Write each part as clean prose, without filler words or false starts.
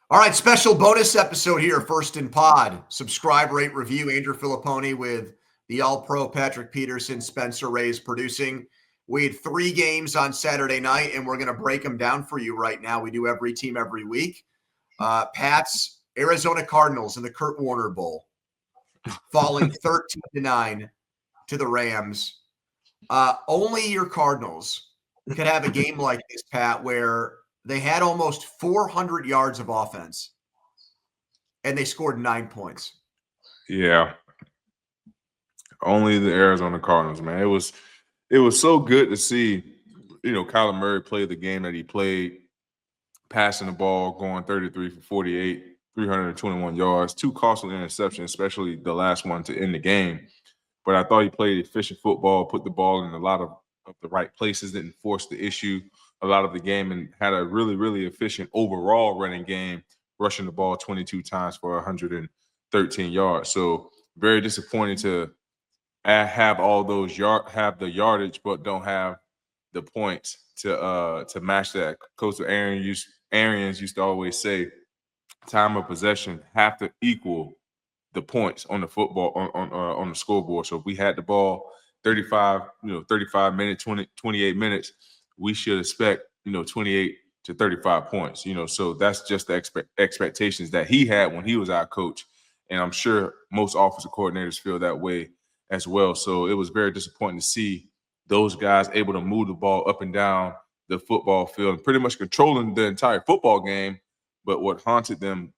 All right, special bonus episode here, First in Pod. Subscribe, rate, review. Andrew Fillipponi with the All-Pro Patrick Peterson, Spencer Ray's producing. We had 3 games on Saturday night, and we're going to break them down for you right now. We do every team every week. Pats, Arizona Cardinals in the Kurt Warner Bowl, falling 13-9 to the Rams. Only your Cardinals could have a game like this, Pat, where they had almost 400 yards of offense, and they scored 9 points. Yeah. Only the Arizona Cardinals, man. It was so good to see, Kyler Murray play the game that he played, passing the ball, going 33 for 48, 321 yards, 2 costly interceptions, especially the last one to end the game. But I thought he played efficient football, put the ball in a lot of the right places, didn't force the issue a lot of the game, and had a really, really efficient overall running game, rushing the ball 22 times for 113 yards. So very disappointing to have all those have the yardage, but don't have the points to match that. Coach Arians used to always say, time of possession have to equal the points on the football on the scoreboard. So if we had the ball 35 minutes, 28 minutes, we should expect 28 to 35 points. So that's just the expectations that he had when he was our coach, and I'm sure most offensive coordinators feel that way as well. So it was very disappointing to see those guys able to move the ball up and down the football field and pretty much controlling the entire football game. But what haunted them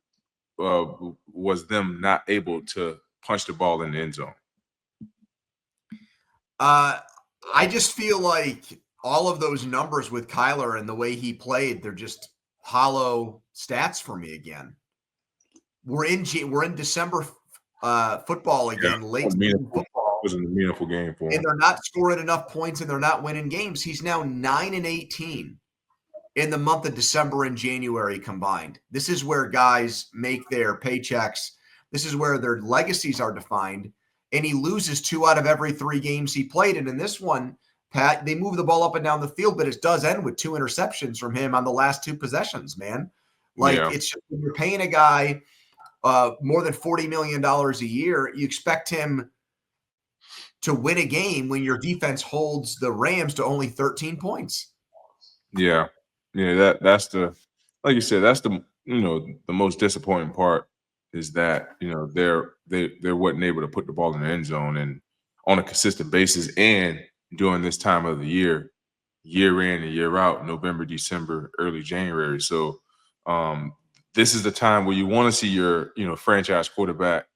was them not able to punch the ball in the end zone. I just feel like all of those numbers with Kyler and the way he played, they're just hollow stats for me again. We're in December football again, late season football. It was a meaningful game for him. And they're not scoring enough points and they're not winning games. He's now 9-18 in the month of December and January combined. This is where guys make their paychecks. This is where their legacies are defined. And he loses 2 out of every 3 games he played. And in this one, Pat, they move the ball up and down the field, but it does end with 2 interceptions from him on the last 2 possessions, man. It's just, when you're paying a guy more than $40 million a year, you expect him to win a game when your defense holds the Rams to only 13 points. Yeah. That's the, like you said, that's the the most disappointing part is that they wasn't able to put the ball in the end zone and on a consistent basis, and during this time of the year in and year out, November, December, early January. So this is the time where you want to see your franchise quarterback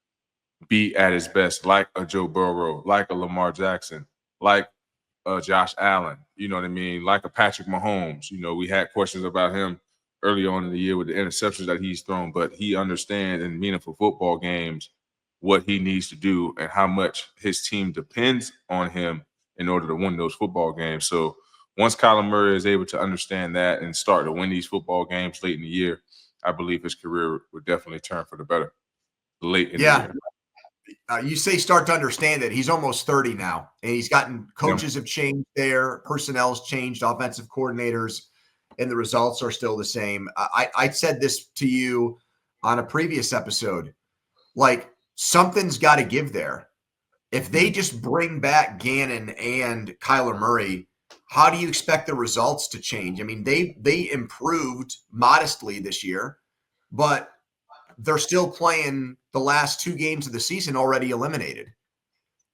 be at his best, like a Joe Burrow, like a Lamar Jackson, like Josh Allen, you know what I mean, like a Patrick Mahomes. We had questions about him early on in the year with the interceptions that he's thrown, but he understands in meaningful football games what he needs to do and how much his team depends on him in order to win those football games. So once Kyler Murray is able to understand that and start to win these football games late in the year, I believe his career would definitely turn for the better late in the year. You say start to understand it. He's almost 30 now, and he's gotten coaches have changed there, personnel's changed, offensive coordinators, and the results are still the same. I said this to you on a previous episode. Like, something's got to give there. If they just bring back Gannon and Kyler Murray, how do you expect the results to change? I mean, they improved modestly this year, but they're still playing the last 2 games of the season already eliminated.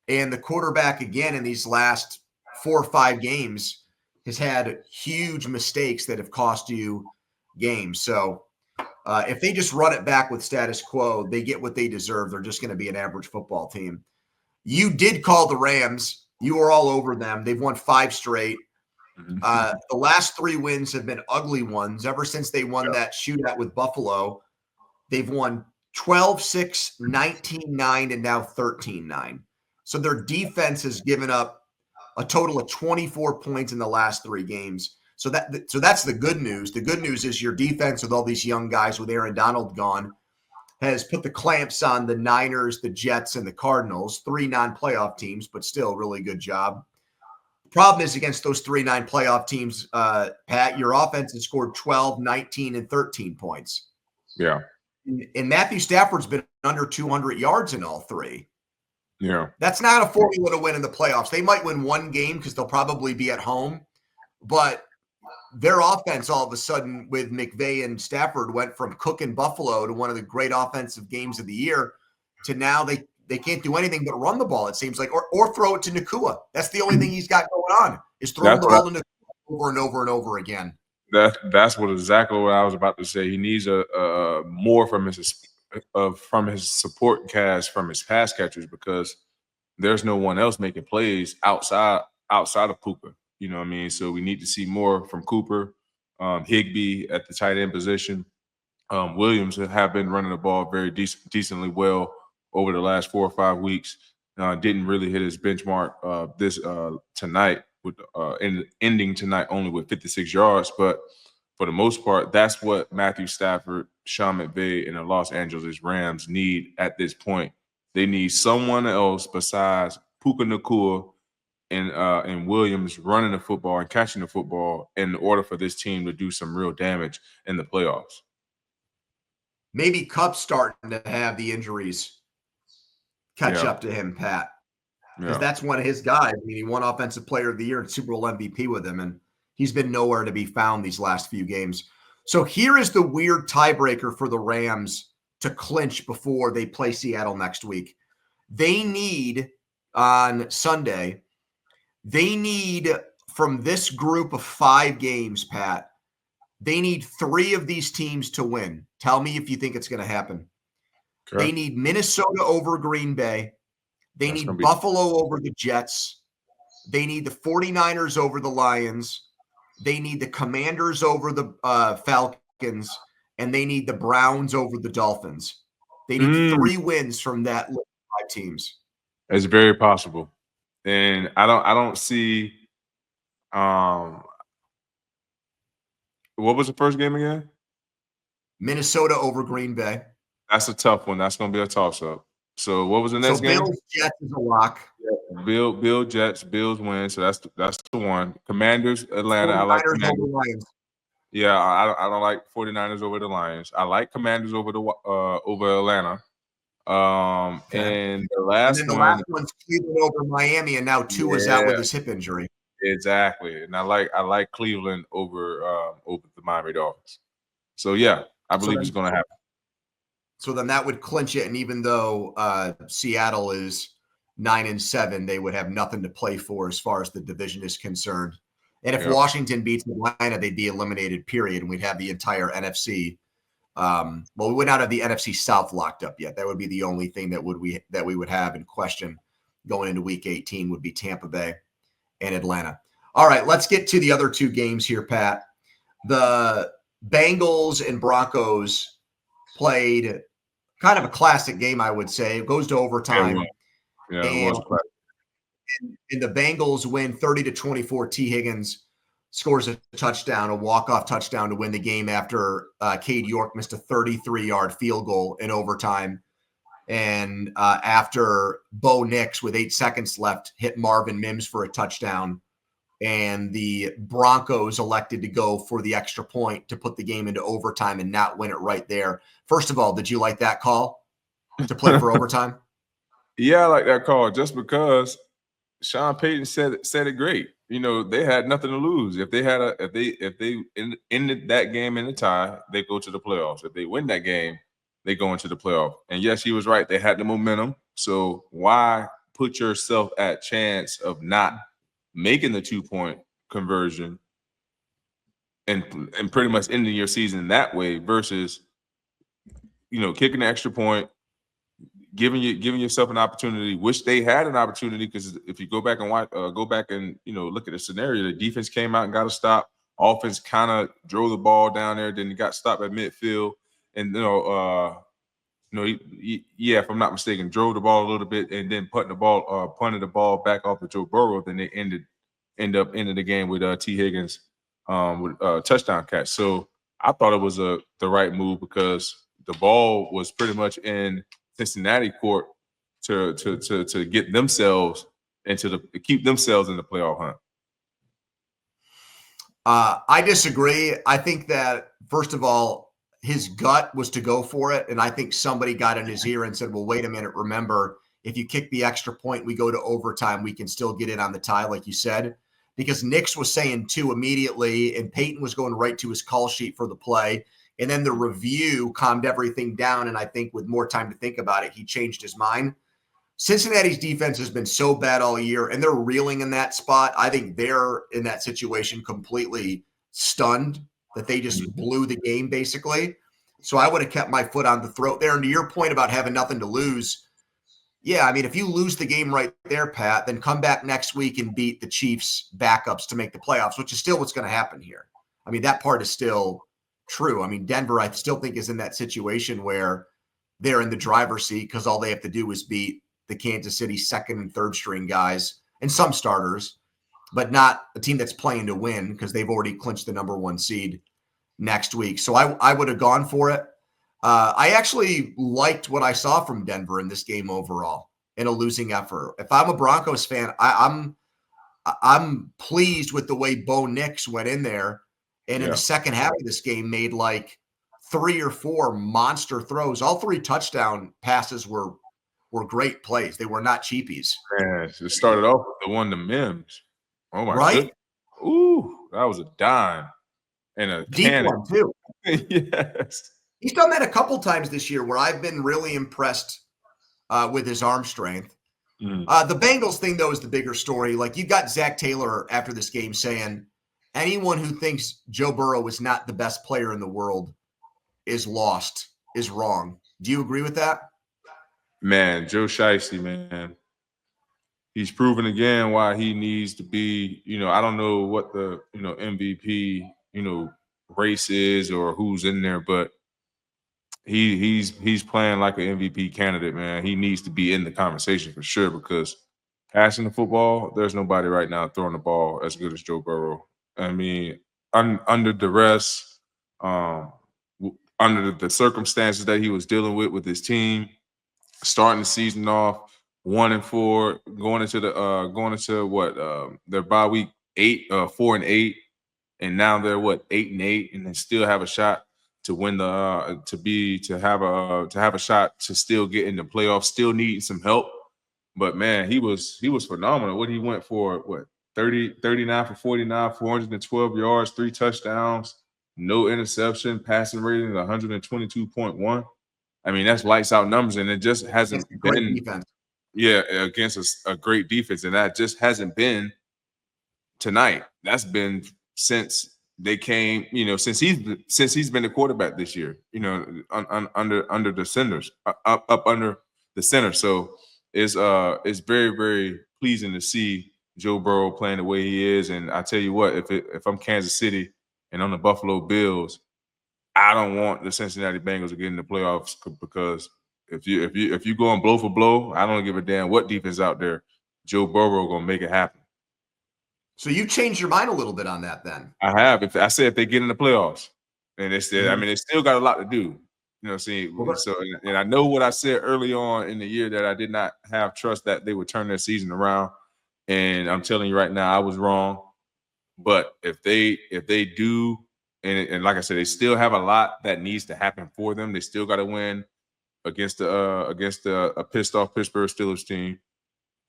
And the quarterback, again, in these last 4 or 5 games has had huge mistakes that have cost you games. So if they just run it back with status quo, they get what they deserve. They're just going to be an average football team. You did call the Rams. You were all over them. They've won 5 straight. The last 3 wins have been ugly ones. Ever since they won that shootout with Buffalo, they've won 12-6, 19-9, and now 13-9. So their defense has given up a total of 24 points in the last 3 games. So that's the good news. The good news is your defense with all these young guys with Aaron Donald gone has put the clamps on the Niners, the Jets, and the Cardinals, 3 non-playoff teams, but still really good job. The problem is against those 3 non-playoff teams, Pat, your offense has scored 12, 19, and 13 points. Yeah. And Matthew Stafford's been under 200 yards in all three. Yeah. That's not a formula to win in the playoffs. They might win one game because they'll probably be at home, but their offense all of a sudden with McVay and Stafford went from cooking Buffalo to one of the great offensive games of the year to now they can't do anything but run the ball, it seems like, or throw it to Nakua. That's the only thing he's got going on is throwing the ball to Nakua over and over and over again. That's exactly what I was about to say. He needs a more from his support cast, from his pass catchers, because there's no one else making plays outside of Cooper. You know what I mean? So we need to see more from Cooper, Higbee at the tight end position. Williams have been running the ball very decently well over the last 4 or 5 weeks. Didn't really hit his benchmark this tonight, with ending tonight only with 56 yards. But for the most part, that's what Matthew Stafford, Sean McVay, and the Los Angeles Rams need at this point. They need someone else besides Puka Nacua and Williams running the football and catching the football in order for this team to do some real damage in the playoffs. Maybe Kupp's starting to have the injuries catch up to him, Pat, because that's one of his guys. I mean, he won Offensive Player of the Year and Super Bowl MVP with him, and he's been nowhere to be found these last few games. So here is the weird tiebreaker for the Rams to clinch before they play Seattle next week. They need, on Sunday, they need, from this group of 5 games, Pat, they need 3 of these teams to win. Tell me if you think it's going to happen. Okay. They need Minnesota over Green Bay. They need Buffalo over the Jets. They need the 49ers over the Lions. They need the Commanders over the Falcons. And they need the Browns over the Dolphins. They need 3 wins from that list of 5 teams. It's very possible. And I don't see what was the first game again? Minnesota over Green Bay. That's a tough one. That's going to be a toss-up. So what was the next game? Bills Jets is a lock. Yeah, Bill Jets, Bills win. So that's the one. Commanders Atlanta. I like Commanders. Lions. Yeah, I don't like 49ers over the Lions. I like Commanders over Atlanta. And the last one's Cleveland over Miami, and now Tua is out with his hip injury. Exactly, and I like Cleveland over the Miami Dolphins. So yeah, I believe it's going to happen. So then that would clinch it, and even though Seattle is 9-7, they would have nothing to play for as far as the division is concerned. And if Washington beats Atlanta, they'd be eliminated, period, and we'd have the entire NFC. Well, we would not have the NFC South locked up yet. That would be the only thing that we would have in question going into Week 18 would be Tampa Bay and Atlanta. All right, let's get to the other 2 games here, Pat. The Bengals and Broncos played kind of a classic game, I would say. It goes to overtime. Yeah, it was classic. And the Bengals win 30-24. T. Higgins scores a touchdown, a walk-off touchdown to win the game after Cade York missed a 33-yard field goal in overtime. And after Bo Nix, with 8 seconds left, hit Marvin Mims for a touchdown. And the Broncos elected to go for the extra point to put the game into overtime and not win it right there. First of all, did you like that call to play for overtime? Yeah, I like that call just because Sean Payton said it great. You know, they had nothing to lose. If they ended that game in a tie, they go to the playoffs. If they win that game, they go into the playoff. And yes, he was right. They had the momentum. So why put yourself at chance of not making the 2-point conversion and pretty much ending your season that way versus, kicking the extra point, giving yourself an opportunity, which they had an opportunity, because if you go back and look at the scenario, the defense came out and got a stop. Offense kind of drove the ball down there, then he got stopped at midfield, and if I'm not mistaken, drove the ball a little bit and then punted the ball back off to Joe Burrow. Then they end up ending the game with T. Higgins with a touchdown catch. So I thought it was the right move because the ball was pretty much in Cincinnati court to get themselves keep themselves in the playoff hunt. I disagree. I think that, first of all, his gut was to go for it. And I think somebody got in his ear and said, well, wait a minute. Remember, if you kick the extra point, we go to overtime, we can still get in on the tie, like you said. Because Nix was saying 2 immediately, and Peyton was going right to his call sheet for the play. And then the review calmed everything down. And I think with more time to think about it, he changed his mind. Cincinnati's defense has been so bad all year, and they're reeling in that spot. I think they're in that situation completely stunned that they just blew the game, basically. So I would have kept my foot on the throat there. And to your point about having nothing to lose, yeah, I mean, if you lose the game right there, Pat, then come back next week and beat the Chiefs' backups to make the playoffs, which is still what's going to happen here. I mean, that part is still true. I mean, Denver, I still think, is in that situation where they're in the driver's seat because all they have to do is beat the Kansas City second and third string guys and some starters, but not a team that's playing to win because they've already clinched the number 1 seed next week. So I would have gone for it. I actually liked what I saw from Denver in this game overall in a losing effort. If I'm a Broncos fan, I'm pleased with the way Bo Nix went in there and in the second half of this game made like 3 or 4 monster throws. All 3 touchdown passes were great plays. They were not cheapies. Man, it started off with the one to Mims. Oh my right? goodness. Ooh, that was a dime and a Deep cannon. one too. Yes. He's done that a couple times this year where I've been really impressed with his arm strength. The Bengals thing, though, is the bigger story. Like, you got Zach Taylor after this game saying, anyone who thinks Joe Burrow is not the best player in the world is lost, is wrong. Do you agree with that? Man, Joe Shiesty, man. He's proven again why he needs to be, I don't know what the, MVP, race is or who's in there, but he's playing like an MVP candidate, man. He needs to be in the conversation for sure because passing the football, there's nobody right now throwing the ball as good as Joe Burrow. I mean, under duress, under the circumstances that he was dealing with his team, starting the season off 1-4, going into their bye week 4-8, and now they're 8-8, and they still have a shot to win to have a shot to still get in the playoffs, still need some help. But man, he was phenomenal. What he went for, 39 for 49, 412 yards, 3 touchdowns, no interception, passing rating 122.1. I mean, that's lights out numbers, and it just hasn't been defense. Yeah, against a great defense, and that just hasn't been tonight. That's been since they came, since he's been the quarterback this year, under the centers, up under the center. So it's very, very pleasing to see Joe Burrow playing the way he is. And I tell you what, if I'm Kansas City and I'm the Buffalo Bills, I don't want the Cincinnati Bengals to get in the playoffs because if you going blow for blow, I don't give a damn what defense out there. Joe Burrow gonna make it happen. So you changed your mind a little bit on that, then. I have. If they get in the playoffs, and they still, they still got a lot to do. See, so and I know what I said early on in the year that I did not have trust that they would turn their season around, and I'm telling you right now, I was wrong. But if they do, and like I said, they still have a lot that needs to happen for them. They still got to win against a pissed off Pittsburgh Steelers team.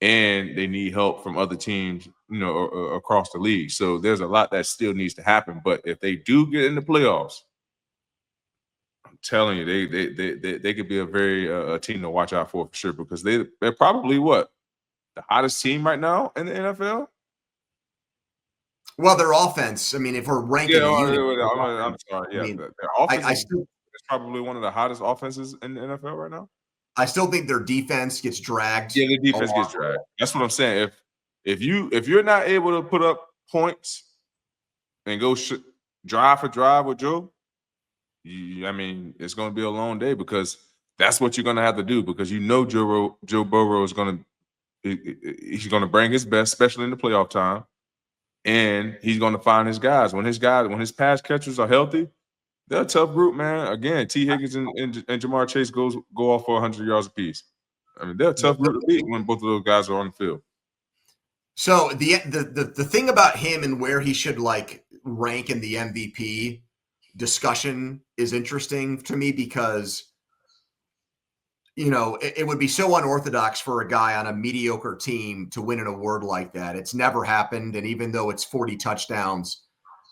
And they need help from other teams, across the league. So there's a lot that still needs to happen. But if they do get in the playoffs, I'm telling you, they could be a very a team to watch out for sure because they're probably the hottest team right now in the NFL. Well, their offense. I mean, if we're ranking, I'm sorry. Yeah, their offense is probably one of the hottest offenses in the NFL right now. I still think their defense gets dragged. Yeah, the defense gets dragged. That's what I'm saying. If you're not able to put up points and go drive for drive with Joe, it's going to be a long day because that's what you're going to have to do because Joe Burrow is going to bring his best, especially in the playoff time, and he's going to find his guys. When his pass catchers are healthy, they're a tough group, man. Again, T. Higgins and Jamar Chase go off for 100 yards apiece. I mean, they're a tough group to beat when both of those guys are on the field. So the thing about him and where he should rank in the MVP discussion is interesting to me because, it would be so unorthodox for a guy on a mediocre team to win an award like that. It's never happened. And even though it's 40 touchdowns,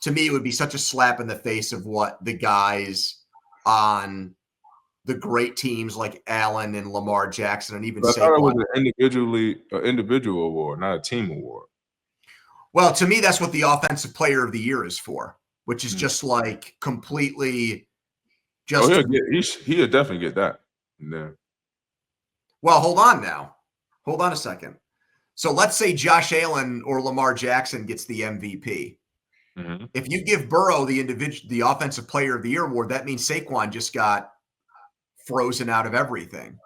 to me, it would be such a slap in the face of what the guys on the great teams like Allen and Lamar Jackson and even But I thought it was Saquon. an individual award, not a team award. Well, to me, that's what the offensive player of the year is for, which is just like completely just. He'll definitely get that. Yeah. Well, hold on now. Hold on a second. So let's say Josh Allen or Lamar Jackson gets the MVP. Mm-hmm. If you give Burrow the offensive player of the year award, that means Saquon just got frozen out of everything.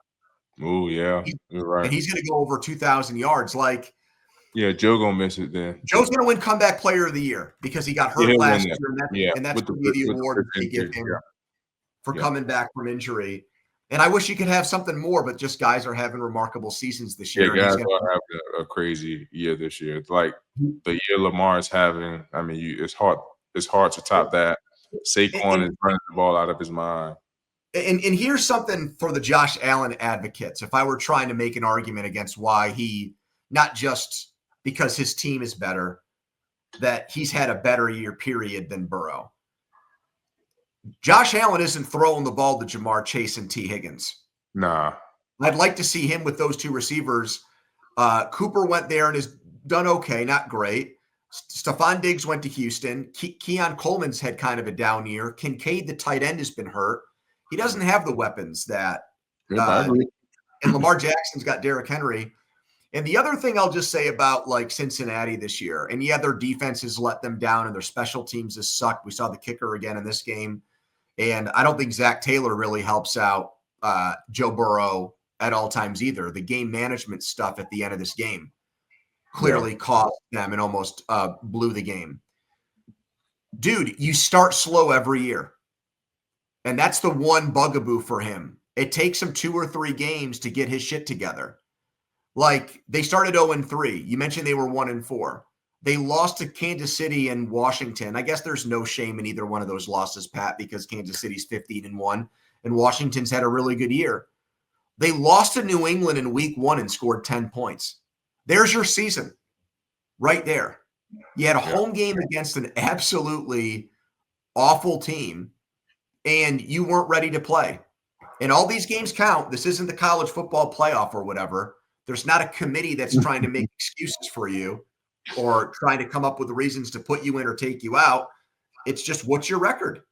Oh, yeah. You're right. And he's going to go over 2,000 yards. Yeah, Joe going to miss it then. Joe's going to win comeback player of the year because he got hurt last year. And that's going to be the award they give him for coming back from injury. And I wish you could have something more, but just guys are having remarkable seasons this year. Yeah, guys are having a crazy year this year. It's like the year Lamar is having. I mean, it's hard to top that. Saquon is running the ball out of his mind. And here's something for the Josh Allen advocates. If I were trying to make an argument against why he, not just because his team is better, that he's had a better year, period, than Burrow. Josh Allen isn't throwing the ball to Jamar Chase and T. Higgins. Nah. I'd like to see him with those two receivers. Cooper went there and has done okay, not great. Stephon Diggs went to Houston. Keon Coleman's had kind of a down year. Kincaid, the tight end, has been hurt. He doesn't have the weapons that and Lamar Jackson's got Derrick Henry. And the other thing I'll just say about Cincinnati this year, and yeah, their defense has let them down and their special teams has sucked. We saw the kicker again in this game. And I don't think Zach Taylor really helps out Joe Burrow at all times either. The game management stuff at the end of this game clearly cost them and almost blew the game. Dude, you start slow every year. And that's the one bugaboo for him. It takes him 2 or 3 games to get his shit together. They started 0-3. You mentioned they were 1-4. They lost to Kansas City and Washington. I guess there's no shame in either one of those losses, Pat, because Kansas City's 15-1 and Washington's had a really good year. They lost to New England in week 1 and scored 10 points. There's your season right there. You had a home game against an absolutely awful team, and you weren't ready to play. And all these games count. This isn't the college football playoff or whatever. There's not a committee that's trying to make excuses for you or trying to come up with reasons to put you in or take you out. It's just, what's your record?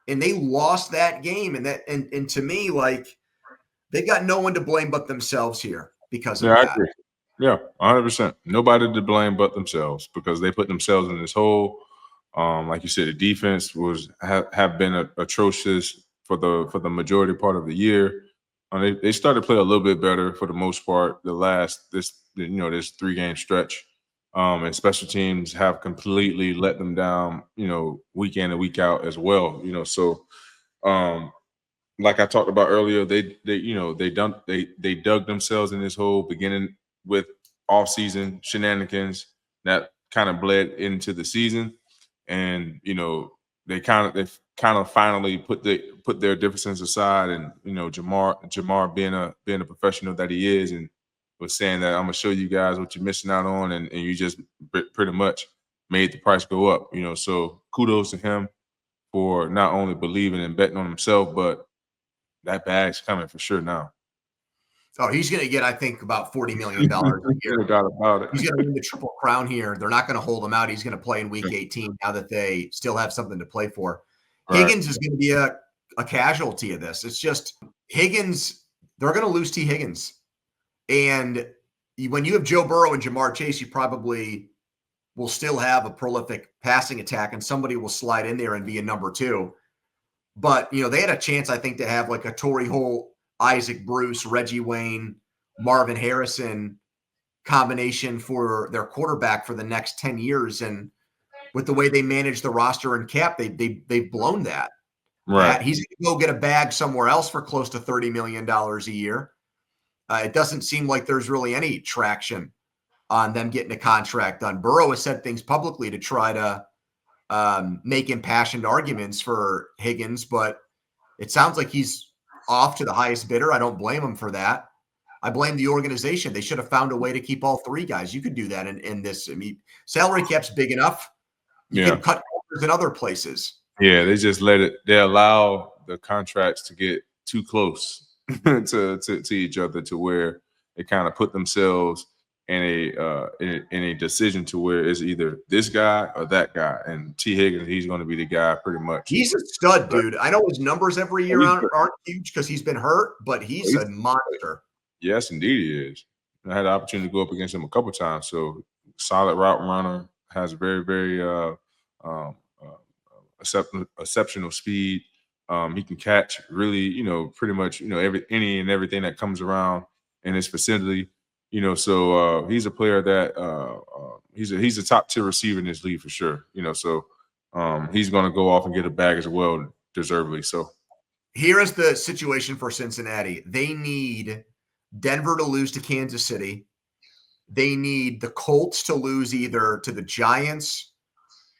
And they lost that game. And to me, they got no one to blame but themselves here because of that. I agree. Yeah, 100%. Nobody to blame but themselves because they put themselves in this hole. Like you said, the defense have been atrocious for the majority part of the year. They started to play a little bit better for the most part. This 3-game stretch, and special teams have completely let them down. Week in and week out as well. So like I talked about earlier, they dug themselves in this hole beginning with off-season shenanigans that kind of bled into the season, and they kind of finally put their differences aside, and Jamar being a professional that he is, and was saying that I'm gonna show you guys what you're missing out on, and you just pretty much made the price go up. So kudos to him for not only believing and betting on himself, but that bag's coming for sure now. Oh, he's going to get, I think, about $40 million a year. No doubt about it. He's going to win the Triple Crown here. They're not going to hold him out. He's going to play in Week 18 now that they still have something to play for. Right. Higgins is going to be a casualty of this. It's just Higgins, they're going to lose T. Higgins. And when you have Joe Burrow and Jamar Chase, you probably will still have a prolific passing attack, and somebody will slide in there and be a number 2. But, they had a chance, I think, to have like a Torrey Holt, Isaac Bruce, Reggie Wayne, Marvin Harrison combination for their quarterback for the next 10 years. And with the way they manage the roster and cap, they've blown that. Right. He's going to go get a bag somewhere else for close to $30 million a year. It doesn't seem like there's really any traction on them getting a contract done. Burrow has said things publicly to try to make impassioned arguments for Higgins, but It sounds like he's off to the highest bidder. I don't blame him for that. I blame the organization. They should have found a way to keep all three guys. You could do that in this. I mean, salary cap's big enough. You can cut corners in other places. Yeah, they just they allow the contracts to get too close to each other to where they kind of put themselves in a decision to where it's either this guy or that guy. And T. Higgins, he's going to be the guy pretty much. He's a stud, dude. I know his numbers every year aren't huge because he's been hurt, but he's a monster. Yes, indeed he is. I had the opportunity to go up against him a couple times. So solid route runner, has very, very exceptional speed. He can catch really, pretty much, any and everything that comes around in his vicinity. So he's a player that he's a top tier receiver in this league for sure. So he's going to go off and get a bag as well, deservedly. So here is the situation for Cincinnati. They need Denver to lose to Kansas City. They need the Colts to lose either to the Giants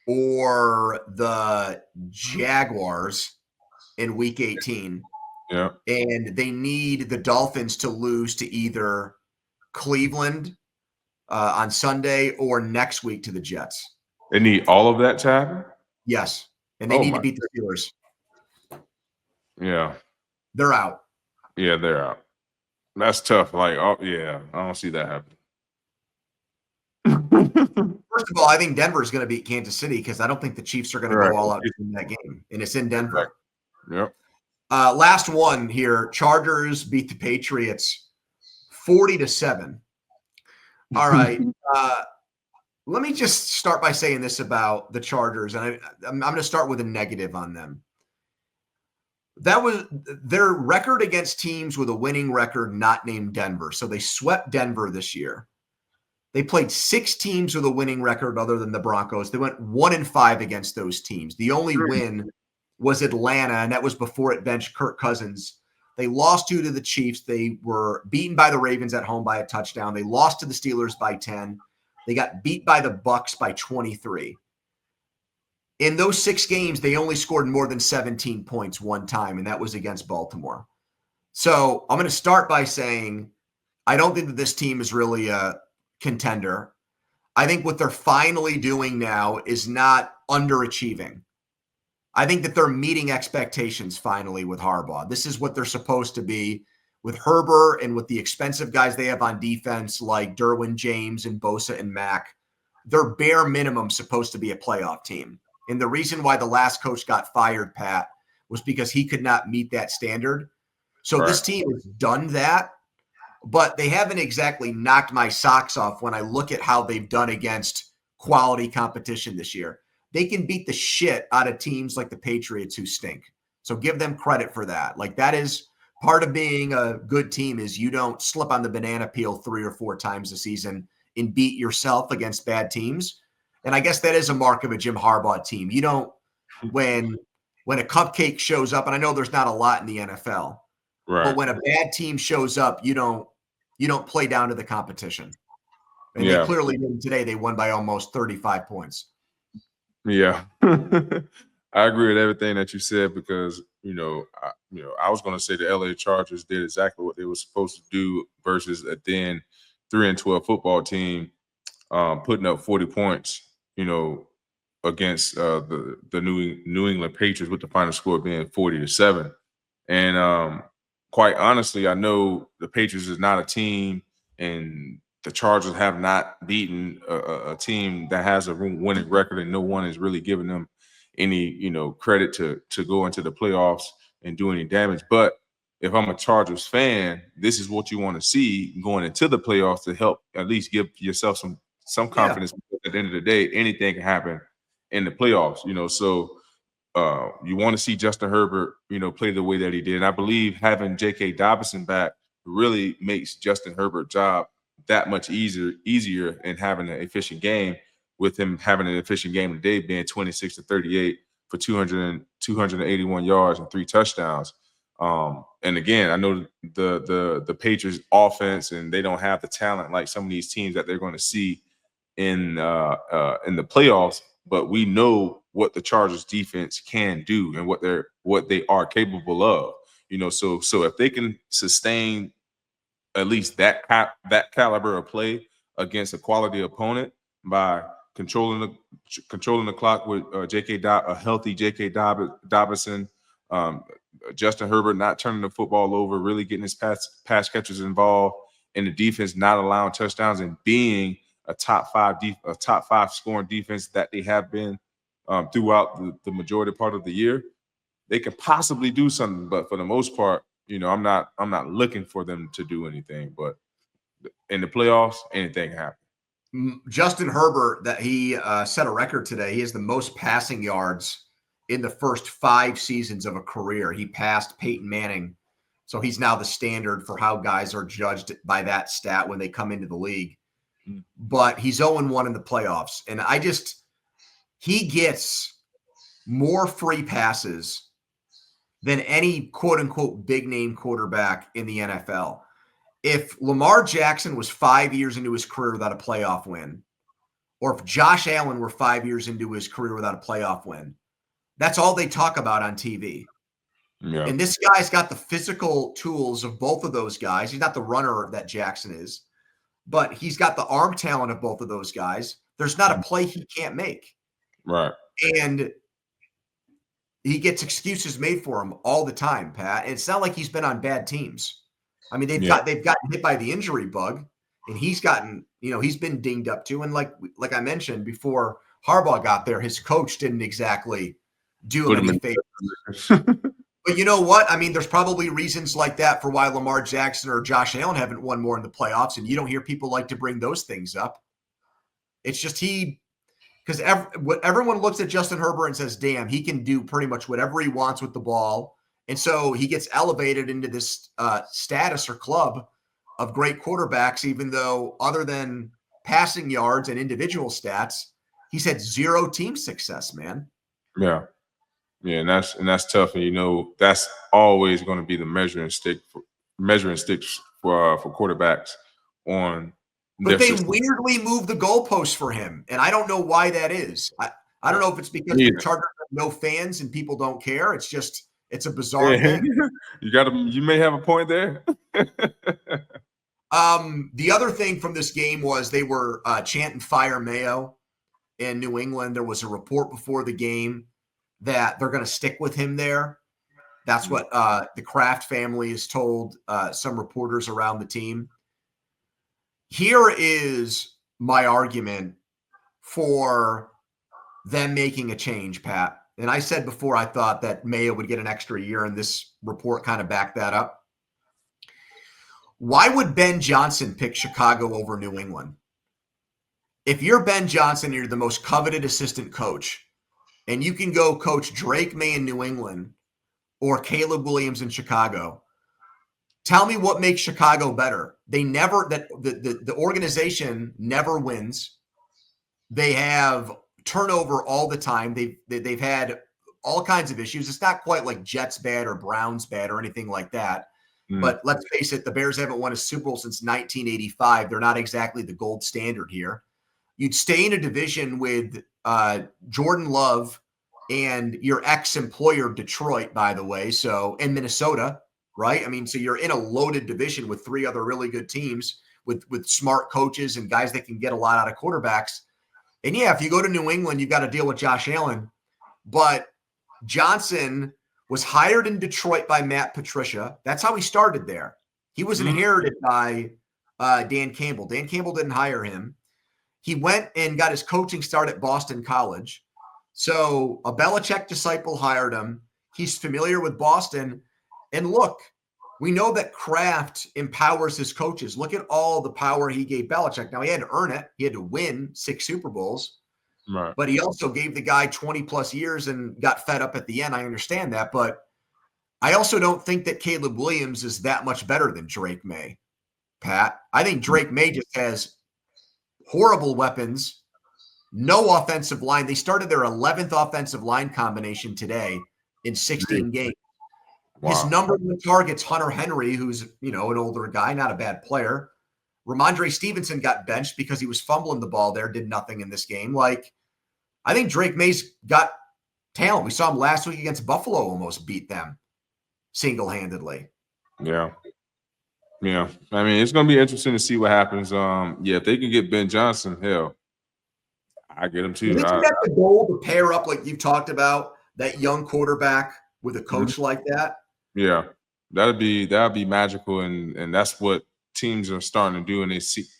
or the Jaguars in week 18. Yeah. And they need the Dolphins to lose to either Cleveland on Sunday or next week to the Jets. They need all of that to happen? Yes. And they need to beat the Steelers. Yeah. They're out. Yeah, they're out. That's tough. Like, I don't see that happening. First of all, I think Denver is going to beat Kansas City because I don't think the Chiefs are going to go all out in that game. And it's in Denver. Yep. Last one here. Chargers beat the Patriots 40-7. All right. Let me just start by saying this about the Chargers. And I'm going to start with a negative on them. That was their record against teams with a winning record not named Denver. So they swept Denver this year. They played 6 teams with a winning record other than the Broncos. They went 1-5 against those teams. The only win was Atlanta, and that was before it benched Kirk Cousins. They lost 2 to the Chiefs. They were beaten by the Ravens at home by a touchdown. They lost to the Steelers by 10. They got beat by the Bucks by 23. In those 6 games, they only scored more than 17 points one time, and that was against Baltimore. So I'm going to start by saying I don't think that this team is really a contender. I think what they're finally doing now is not underachieving. I think that they're meeting expectations finally with Harbaugh. This is what they're supposed to be with Herbert and with the expensive guys they have on defense like Derwin James and Bosa and Mack. They're bare minimum supposed to be a playoff team. And the reason why the last coach got fired, Pat, was because he could not meet that standard. So this team has done that, but they haven't exactly knocked my socks off when I look at how they've done against quality competition this year. They can beat the shit out of teams like the Patriots who stink. So give them credit for that. Like that is part of being a good team is you don't slip on the banana peel 3 or 4 times a season and beat yourself against bad teams. And I guess that is a mark of a Jim Harbaugh team. You don't when a cupcake shows up, and I know there's not a lot in the NFL, but when a bad team shows up, you don't play down to the competition. And they clearly didn't today. They won by almost 35 points. Yeah. I agree with everything that you said because, I was going to say the LA Chargers did exactly what they were supposed to do versus a then 3-12 football team putting up 40 points, against the New England Patriots with the final score being 40-7. And quite honestly, I know the Patriots is not a team and the Chargers have not beaten a team that has a winning record and no one is really giving them any, credit to go into the playoffs and do any damage. But if I'm a Chargers fan, this is what you want to see going into the playoffs to help at least give yourself some confidence. At the end of the day, anything can happen in the playoffs, So you want to see Justin Herbert, play the way that he did. And I believe having J.K. Dobbinson back really makes Justin Herbert's job that much easier in having an efficient game, with him having an efficient game today being 26-38 for 281 yards and 3 touchdowns. And again, I know the Patriots offense and they don't have the talent like some of these teams that they're going to see in the playoffs, but we know what the Chargers defense can do and what what they are capable of. So if they can sustain at least that caliber of play against a quality opponent by controlling the clock with a healthy J.K. Dobbinson, Justin Herbert not turning the football over, really getting his pass catchers involved, and the defense not allowing touchdowns and being a top five scoring defense that they have been throughout the majority part of the year, they can possibly do something. But for the most part, I'm not looking for them to do anything. But in the playoffs, anything can happen. Justin Herbert, that he set a record today. He has the most passing yards in the first 5 seasons of a career. He passed Peyton Manning. So he's now the standard for how guys are judged by that stat when they come into the league. But he's 0-1 in the playoffs. And he gets more free passes than any quote-unquote big-name quarterback in the NFL. If Lamar Jackson was 5 years into his career without a playoff win, or if Josh Allen were 5 years into his career without a playoff win, that's all they talk about on TV. Yeah. And this guy's got the physical tools of both of those guys. He's not the runner that Jackson is, but he's got the arm talent of both of those guys. There's not a play he can't make. Right. And he gets excuses made for him all the time, Pat. And it's not like he's been on bad teams. I mean, they've gotten hit by the injury bug, and he's gotten, he's been dinged up too. And like I mentioned before, Harbaugh got there, his coach didn't exactly do him any favors. But you know what? I mean, there's probably reasons like that for why Lamar Jackson or Josh Allen haven't won more in the playoffs, and you don't hear people like to bring those things up. It's just because everyone looks at Justin Herbert and says, damn, he can do pretty much whatever he wants with the ball. And so he gets elevated into this status or club of great quarterbacks, even though other than passing yards and individual stats, he's had 0 team success, man. Yeah. Yeah, and that's tough. And that's always going to be the measuring stick for quarterbacks on. But they weirdly move the goalposts for him, and I don't know why that is. I don't know if it's because the Chargers have no fans and people don't care. It's a bizarre thing. You may have a point there. The other thing from this game was they were chanting "Fire Mayo" in New England. There was a report before the game that they're going to stick with him there. That's what the Kraft family has told some reporters around the team. Here is my argument for them making a change, Pat. And I said before I thought that Mayo would get an extra year, and this report kind of backed that up. Why would Ben Johnson pick Chicago over New England? If you're Ben Johnson, you're the most coveted assistant coach, and you can go coach Drake May in New England or Caleb Williams in Chicago. Tell me what makes Chicago better. The organization never wins. They have turnover all the time. They've had all kinds of issues. It's not quite like Jets bad or Browns bad or anything like that. But let's face it, the Bears haven't won a Super Bowl since 1985. They're not exactly the gold standard here. You'd stay in a division with Jordan Love and your ex-employer Detroit, by the way, and Minnesota, right? I mean, so you're in a loaded division with 3 other really good teams with smart coaches and guys that can get a lot out of quarterbacks. And yeah, if you go to New England, you've got to deal with Josh Allen. But Johnson was hired in Detroit by Matt Patricia. That's how he started there. He was inherited by Dan Campbell. Dan Campbell didn't hire him. He went and got his coaching start at Boston College. So a Belichick disciple hired him. He's familiar with Boston. And look, we know that Kraft empowers his coaches. Look at all the power he gave Belichick. Now, he had to earn it. He had to win 6 Super Bowls. Right. But he also gave the guy 20-plus years and got fed up at the end. I understand that. But I also don't think that Caleb Williams is that much better than Drake May, Pat. I think Drake May just has horrible weapons, no offensive line. They started their 11th offensive line combination today in 16 games. Wow. His number 1 target's Hunter Henry, who's, an older guy, not a bad player. Ramondre Stevenson got benched because he was fumbling the ball there, did nothing in this game. I think Drake May's got talent. We saw him last week against Buffalo, almost beat them single-handedly. Yeah. Yeah. I mean, it's going to be interesting to see what happens. If they can get Ben Johnson, hell, I get him Do too. you think that's the goal to pair up, like you've talked about, that young quarterback with a coach like that? Yeah. That'd be magical, and that's what teams are starting to do, and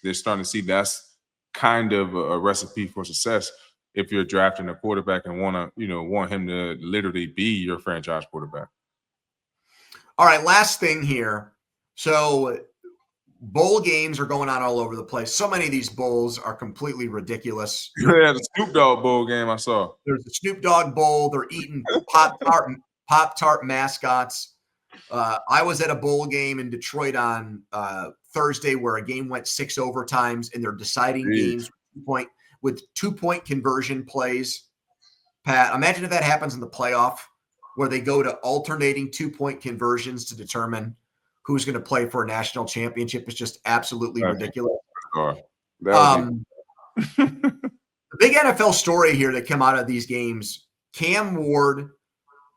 they're starting to see that's kind of a recipe for success if you're drafting a quarterback and want him to literally be your franchise quarterback. All right, last thing here. So bowl games are going on all over the place. So many of these bowls are completely ridiculous. Yeah, the Snoop Dogg Bowl game I saw. There's the Snoop Dogg Bowl. They're eating Pop-Tart mascots. I was at a bowl game in Detroit on Thursday where a game went 6 overtimes, and they're deciding games with 2-point conversion plays. Pat, imagine if that happens in the playoff where they go to alternating 2-point conversions to determine who's going to play for a national championship. It's just absolutely ridiculous. The big NFL story here that came out of these games, Cam Ward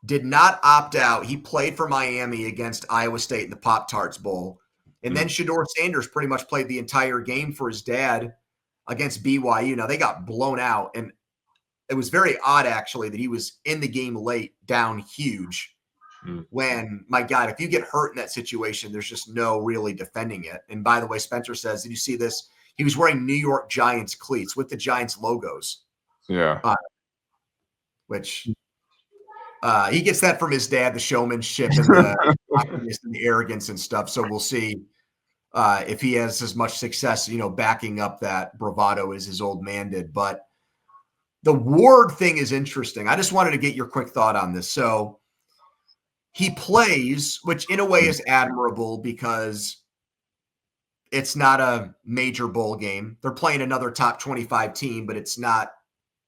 did not opt out. He played for Miami against Iowa State in the Pop-Tarts Bowl. And then Shadeur Sanders pretty much played the entire game for his dad against BYU. Now, they got blown out, and it was very odd, actually, that he was in the game late, down huge, when, my God, if you get hurt in that situation, there's just no really defending it. And by the way, Spencer says, did you see this? He was wearing New York Giants cleats with the Giants logos. Yeah. Which he gets that from his dad, the showmanship and the arrogance and stuff. So we'll see if he has as much success, backing up that bravado as his old man did. But the Ward thing is interesting. I just wanted to get your quick thought on this. So he plays, which in a way is admirable because it's not a major bowl game. They're playing another top 25 team, but it's not.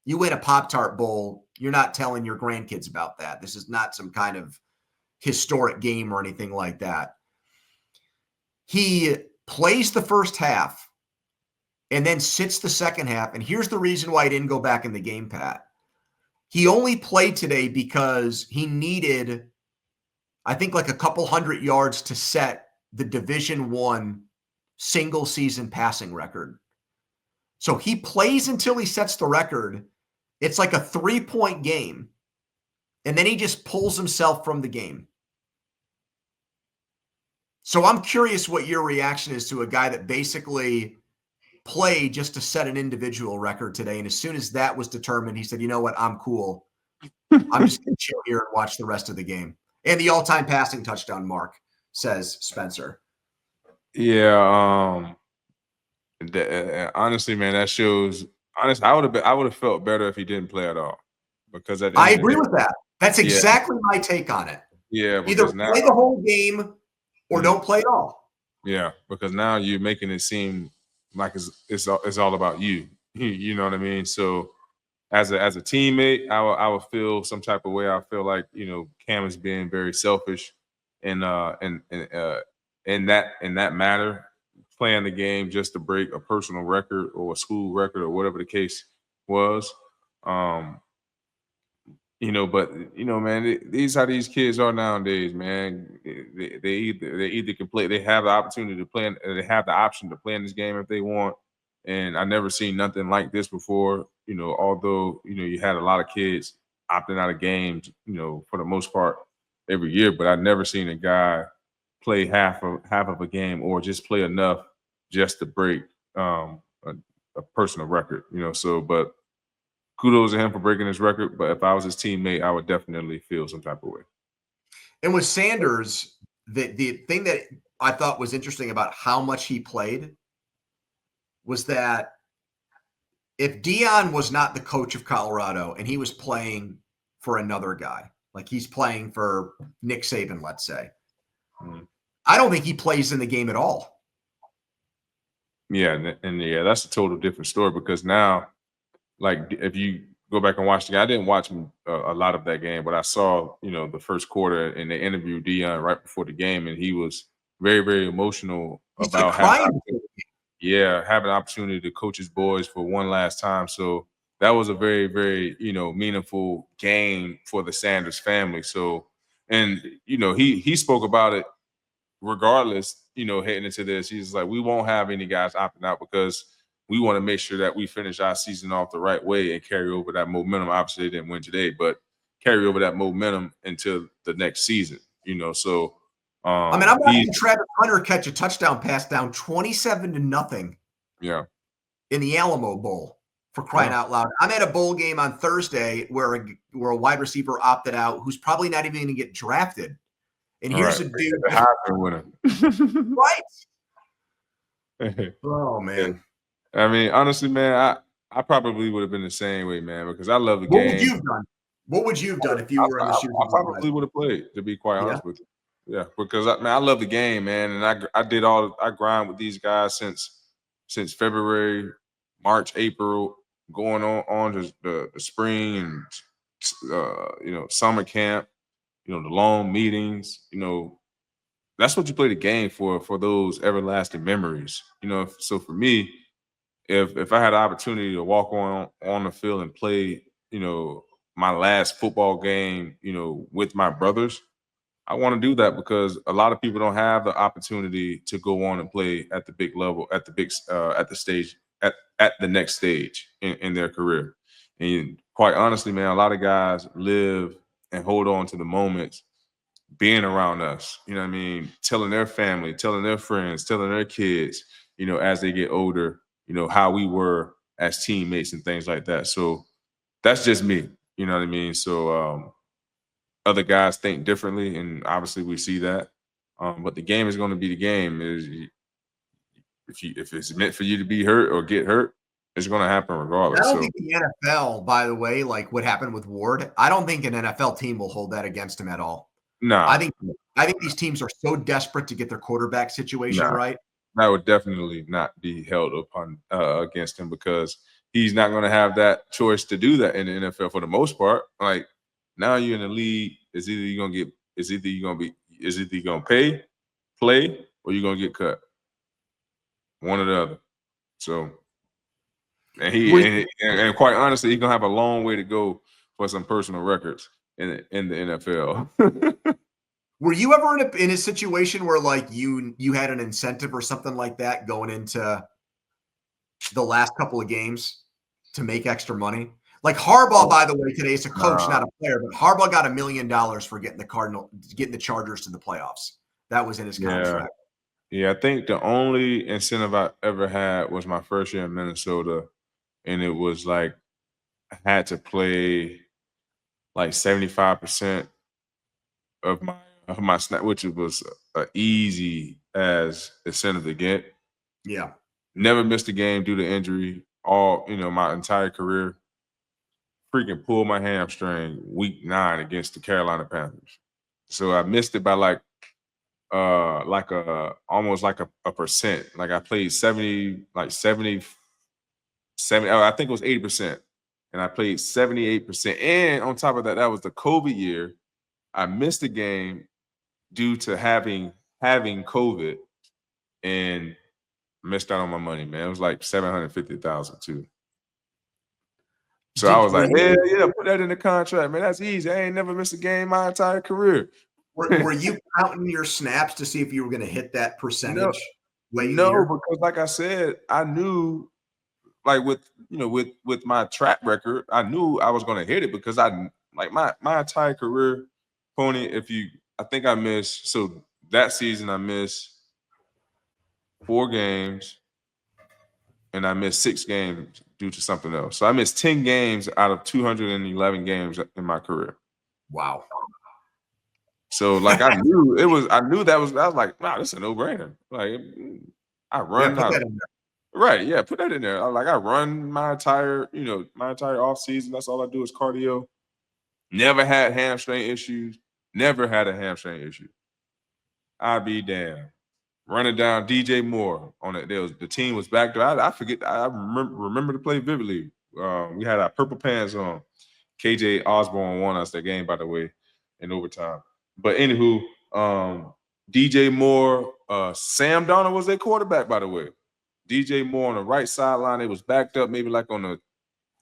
You win a Pop-Tart Bowl, you're not telling your grandkids about that. This is not some kind of historic game or anything like that. He plays the first half and then sits the second half. And here's the reason why he didn't go back in the game, Pat. He only played today because he needed, I think, like a couple hundred yards to set the Division I single season passing record. So he plays until he sets the record. It's like a 3-point game. And then he just pulls himself from the game. So I'm curious what your reaction is to a guy that basically played just to set an individual record today. And as soon as that was determined, he said, you know what? I'm cool. I'm just going to chill here and watch the rest of the game. And the all-time passing touchdown mark, says Spencer. Yeah. Honestly, man, that shows. Honestly, I would have felt better if he didn't play at all, because I agree with that. That's exactly my take on it. Yeah, either play the whole game or don't play at all. Yeah, because now you're making it seem like it's all about you. You know what I mean? So as a teammate, I would feel some type of way. I feel like Cam is being very selfish, and in that matter, playing the game just to break a personal record or a school record or whatever the case was. But man, these how these kids are nowadays, man. They either can play, they have the opportunity to play, they have the option to play in this game if they want. And I never seen nothing like this before. Although you had a lot of kids opting out of games, for the most part every year, but I've never seen a guy play half of a game or just play enough just to break a personal record. But kudos to him for breaking his record. But if I was his teammate, I would definitely feel some type of way. And with Sanders, the thing that I thought was interesting about how much he played was that if Deion was not the coach of Colorado and he was playing for another guy, like he's playing for Nick Saban, let's say, I don't think he plays in the game at all. Yeah, and that's a total different story, because now, like, if you go back and watch the game, I didn't watch a lot of that game, but I saw, the first quarter, and they interviewed Deion right before the game, and he was very, very emotional about having an opportunity to coach his boys for one last time. So that was a very, very, meaningful game for the Sanders family. So, and he spoke about it regardless, heading into this. He's like, we won't have any guys opting out because we want to make sure that we finish our season off the right way and carry over that momentum. Obviously, they didn't win today, but carry over that momentum into the next season. So I'm watching Travis Hunter catch a touchdown pass down 27-0. Yeah. In the Alamo Bowl, for crying out loud. I'm at a bowl game on Thursday where a wide receiver opted out who's probably not even going to get drafted. And here's a dude. Winner. Right. Oh, man. I mean, honestly, man, I probably would have been the same way, man, because I love the game. What would you have done if you were in the shoes? I probably would have played, to be quite honest with you. Yeah, because I love the game, man, and I grind with these guys since February, March, April, going on to the spring and summer camp, the long meetings, that's what you play the game for those everlasting memories. So for me, if I had the opportunity to walk on the field and play, my last football game, with my brothers, I want to do that because a lot of people don't have the opportunity to go on and play at the big level, at the next stage in their career. And quite honestly, man, a lot of guys live and hold on to the moments being around us, you know what I mean? Telling their family, telling their friends, telling their kids, as they get older, how we were as teammates and things like that. So that's just me, you know what I mean? So other guys think differently, and obviously we see that. But the game is going to be the game. If it's meant for you to be hurt or get hurt, it's going to happen regardless. I don't think the NFL, by the way, like what happened with Ward, I don't think an NFL team will hold that against him at all. No. I think these teams are so desperate to get their quarterback situation right. That would definitely not be held upon against him because he's not going to have that choice to do that in the NFL for the most part. Like now you're in the league, is either you're gonna pay, play, or you're gonna get cut. One or the other. So and quite honestly, he's gonna have a long way to go for some personal records in the NFL. Were you ever in a situation where like you had an incentive or something like that going into the last couple of games to make extra money? Like Harbaugh, by the way, today is a coach, not a player, but Harbaugh got $1 million for getting the Chargers to the playoffs. That was in his contract. Yeah, I think the only incentive I ever had was my first year in Minnesota, and it was like I had to play like 75% of my snap, which was easy as incentive to get. Yeah. Never missed a game due to injury. My entire career. Freaking pulled my hamstring week 9 against the Carolina Panthers. So I missed it by almost like a percent. Like I played 70, I think it was 80%. And I played 78%. And on top of that, that was the COVID year. I missed the game due to having COVID and missed out on my money, man. It was like $750,000 too. So I was like, yeah, put that in the contract, man. That's easy. I ain't never missed a game my entire career. Were you counting your snaps to see if you were going to hit that percentage? No, because like I said, I knew, like with my track record, I knew I was going to hit it because my entire career, Pony. I think I missed. So that season I missed 4 games. And I missed 6 games due to something else. So I missed 10 games out of 211 games in my career. Wow. So like I knew that was like, wow, this is a no-brainer. Like I run right, yeah, put that in there. I run my entire off season. That's all I do is cardio. Never had hamstring issues. Never had a hamstring issue. I'd be damned. Running down DJ Moore on it. The team was back there. I forget. I remember the play vividly. We had our purple pants on. KJ Osborne won us that game, by the way, in overtime. But anywho, DJ Moore, Sam Donald was their quarterback, by the way. DJ Moore on the right sideline. It was backed up, maybe like on the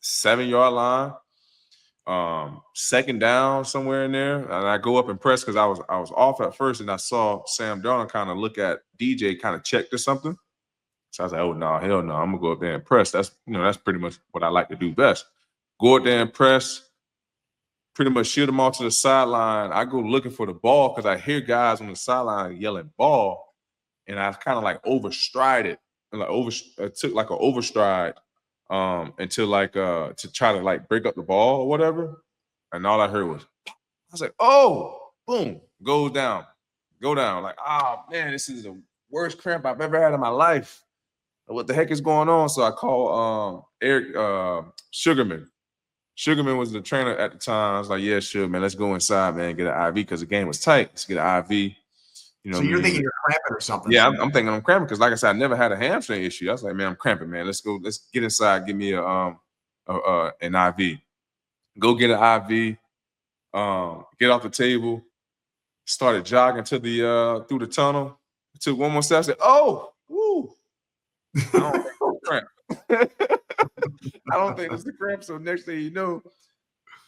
7-yard line. Second down somewhere in there, and I go up and press because I was off at first, and I saw Sam Darnold kind of look at DJ, kind of checked or something. So I was like, "Oh no, hell no! I'm gonna go up there and press." That's pretty much what I like to do best. Go up there and press. Pretty much shoot them off to the sideline. I go looking for the ball because I hear guys on the sideline yelling "ball," and I kind of like overstrided, and took like an overstride. Until to try to like break up the ball or whatever. And all I heard was, I was like, oh, boom, go down. Like, oh man, this is the worst cramp I've ever had in my life. What the heck is going on? So I call Eric Sugarman. Sugarman was the trainer at the time. I was like, yeah, sure, man, let's go inside, man, get an IV because the game was tight. Let's get an IV. So you're thinking you're cramping or something? Yeah, I'm thinking I'm cramping because, like I said, I never had a hamstring issue. I was like, man, I'm cramping, man. Let's go. Let's get inside. Give me an IV. Go get an IV. Get off the table. Started jogging to the through the tunnel. Took one more step. I said, "Oh, woo! I don't think it's cramp. I don't think it's the cramp." So next thing you know,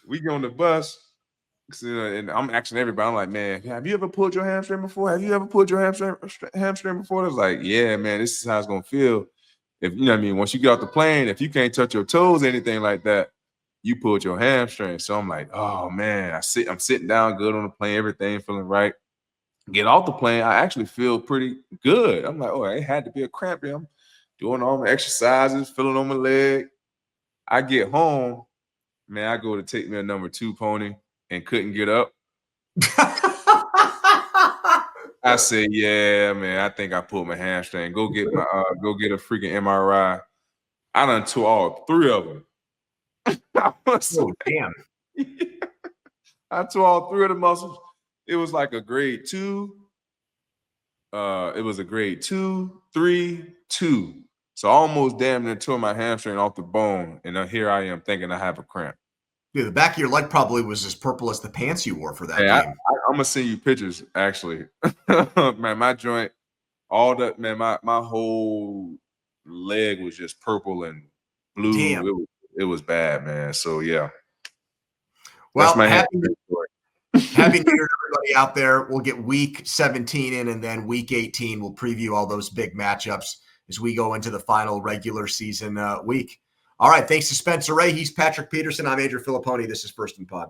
we get on the bus. And I'm asking everybody, I'm like, man, have you ever pulled your hamstring before? Have you ever pulled your hamstring before? It's like, yeah, man, this is how it's gonna feel. If you know what I mean, once you get off the plane, if you can't touch your toes, anything like that, you pulled your hamstring. So I'm like, oh man, I'm sitting down good on the plane, everything feeling right. Get off the plane, I actually feel pretty good. I'm like, oh, it had to be a cramp here. I'm doing all my exercises, feeling on my leg. I get home, man, I go to take me a number 2 pony and couldn't get up. I said, yeah, man, I think I pulled my hamstring. Go get a freaking MRI. I done tore all 3 of them. Oh, damn. I tore all 3 of the muscles. It was like a grade 2. It was a grade 2, 3, 2. So I almost damn near tore my hamstring off the bone. And here I am thinking I have a cramp. Dude, the back of your leg probably was as purple as the pants you wore for that game. I'm gonna send you pictures, actually. Man, my joint, all that, man, my whole leg was just purple and blue. Damn. It was bad, man. So yeah. Well, happy New Year to everybody out there. We'll get week 17 in, and then week 18 we'll preview all those big matchups as we go into the final regular season week. All right, thanks to Spencer Ray. He's Patrick Peterson. I'm Andrew Fillipponi. This is First and Pod.